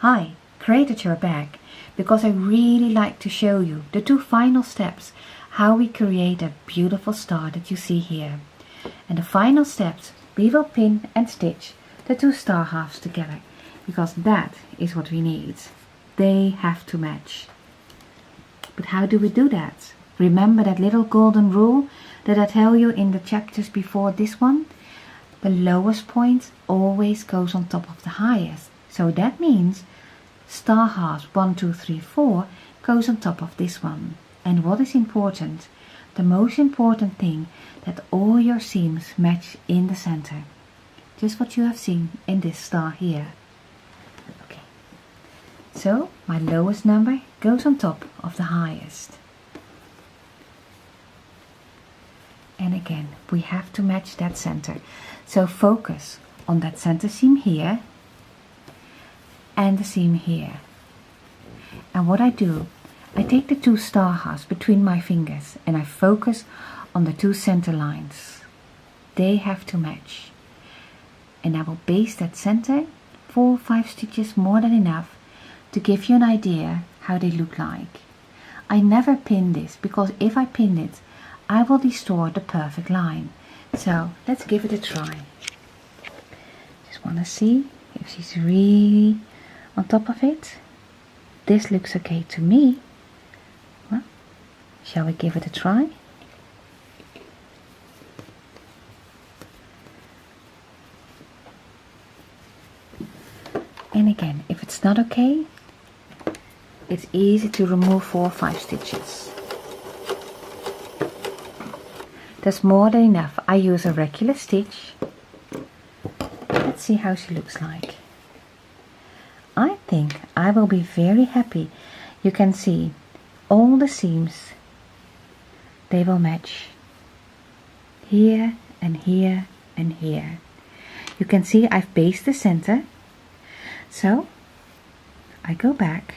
Hi, created your bag because I really like to show you the two final steps how we create a beautiful star that you see here. And the final steps, we will pin and stitch the two star halves together because that is what we need. They have to match. But how do we do that? Remember that little golden rule that I tell you in the chapters before this one? The lowest point always goes on top of the highest. So that means star halves 1, 2, 3, 4 goes on top of this one. And what is important? The most important thing, that all your seams match in the center. Just what you have seen in this star here. Okay. So my lowest number goes on top of the highest. And again, we have to match that center. So focus on that center seam here and the seam here. And what I do, I take the two star halves between my fingers and I focus on the two center lines. They have to match. And I will baste that center 4 or 5 stitches, more than enough to give you an idea how they look like. I never pin this because if I pin it, I will distort the perfect line. So let's give it a try. Just want to see if she's really on top of it. This looks okay to me. Well, shall we give it a try? And again, if it's not okay, it's easy to remove 4 or 5 stitches. That's more than enough. I use a regular stitch. Let's see how she looks like. I think I will be very happy. You can see all the seams, they will match here and here and here. You can see I've basted the center. So I go back,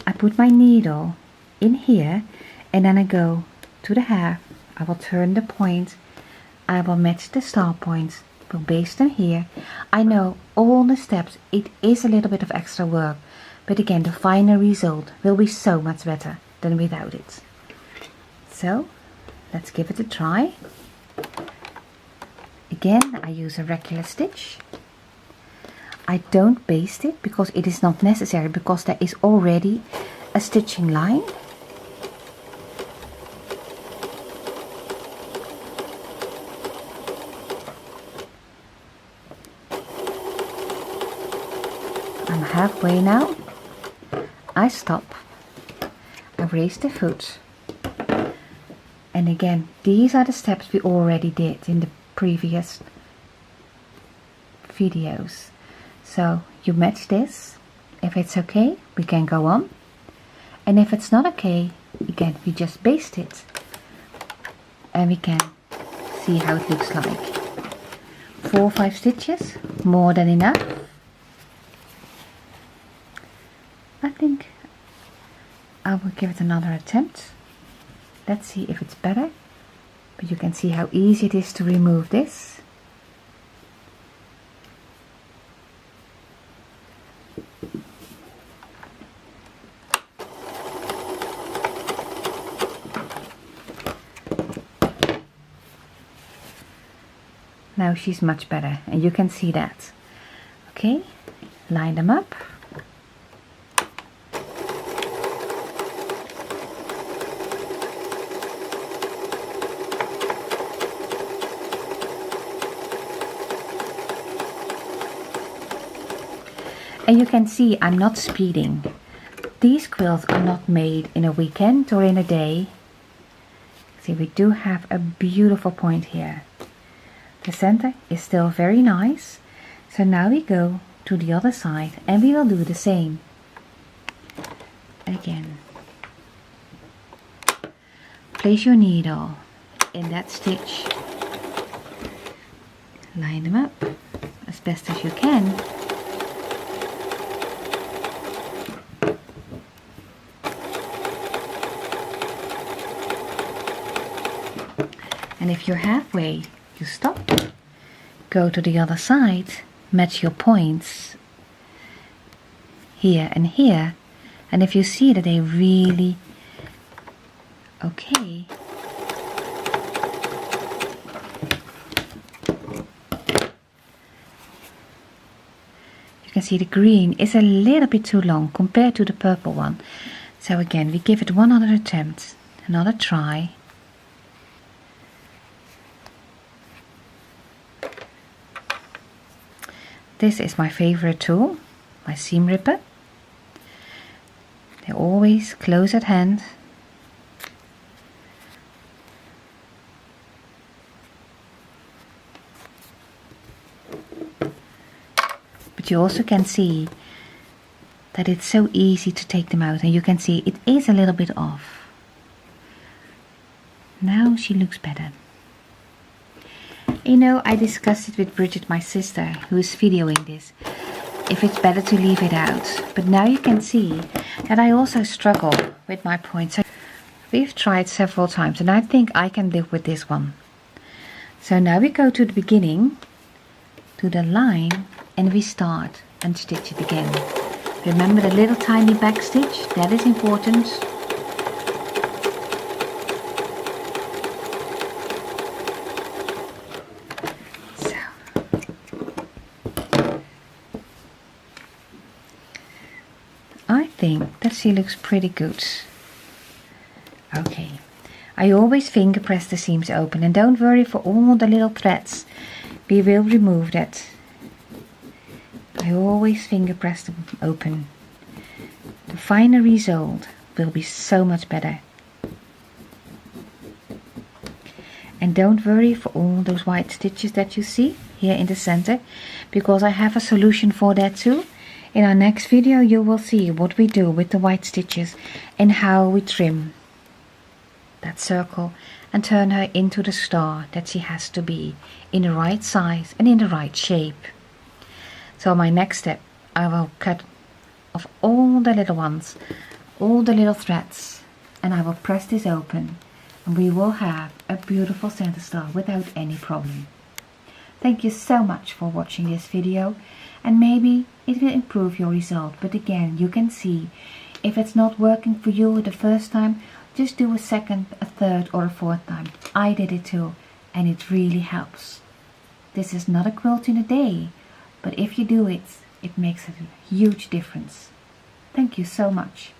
I put my needle in here, and then I go to the half. I will turn the point, I will match the star points, will baste them here. I know all the steps, it is a little bit of extra work, but again the final result will be so much better than without it. So let's give it a try. Again, I use a regular stitch. I don't baste it because it is not necessary, because there is already a stitching line. I'm halfway now. I stop. I raise the foot. And again, these are the steps we already did in the previous videos. So you match this. If it's okay, we can go on. And if it's not okay, again, we just baste it. And we can see how it looks like. 4 or 5 stitches, more than enough. I think I will give it another attempt. Let's see if it's better. But you can see how easy it is to remove this. Now she's much better, and you can see that. Okay, line them up. And you can see I'm not speeding. These quilts are not made in a weekend or in a day. See, we do have a beautiful point here. The center is still very nice. So now we go to the other side and we will do the same. Again. Place your needle in that stitch. Line them up as best as you can. And if you're halfway, you stop, go to the other side, match your points, here and here, and if you see that they really okay. You can see the green is a little bit too long compared to the purple one. So again, we give it one other attempt, another try. This is my favorite tool, my seam ripper. They're always close at hand. But you also can see that it's so easy to take them out, and you can see it is a little bit off. Now she looks better. You know, I discussed it with Bridget, my sister, who is videoing this, if it's better to leave it out. But now you can see that I also struggle with my points. We've tried several times, and I think I can live with this one. So now we go to the beginning, to the line, and we start and stitch it again. Remember the little tiny back stitch, that is important. So I think that she looks pretty good. Okay, I always finger press the seams open, and don't worry for all the little threads, we will remove that. I always finger press them open. The final result will be so much better. And don't worry for all those white stitches that you see here in the center, because I have a solution for that too. In our next video you will see what we do with the white stitches and how we trim that circle and turn her into the star that she has to be, in the right size and in the right shape. So my next step, I will cut off all the little ones, all the little threads, and I will press this open, and we will have a beautiful center star without any problem. Thank you so much for watching this video, and maybe it will improve your result. But again, you can see if it's not working for you the first time, just do a second, a third or a fourth time. I did it too, and it really helps. This is not a quilt in a day, but if you do it, it makes a huge difference. Thank you so much.